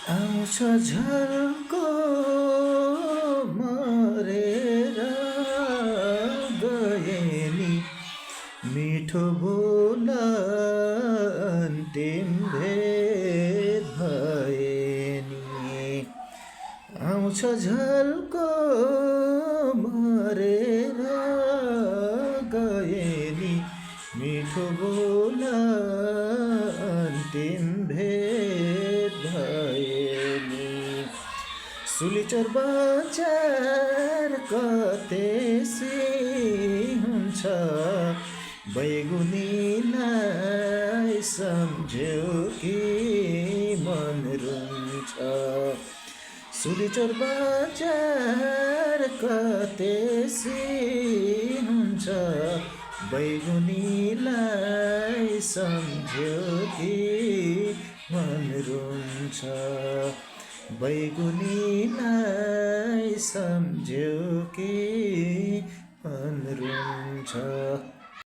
आउँछ झल्को मरेर गए नि मिठो बोल अन्तिम भेट भए नि आउँछ झल्को मरेर गए नि मिठो बोल अन्तिम भेट भए नि सुलिचोर बजार कतेसी हुन्छ बैगुनीलाई सम्झ्यौ कि मन रुन्छ सुलिचोर बजार कतेसी हुन्छ बैगुनीलाई सम्झ्यौ कि मन रुन्छ बैगुनीलाई सम्झ्यौ कि मन रुन्छ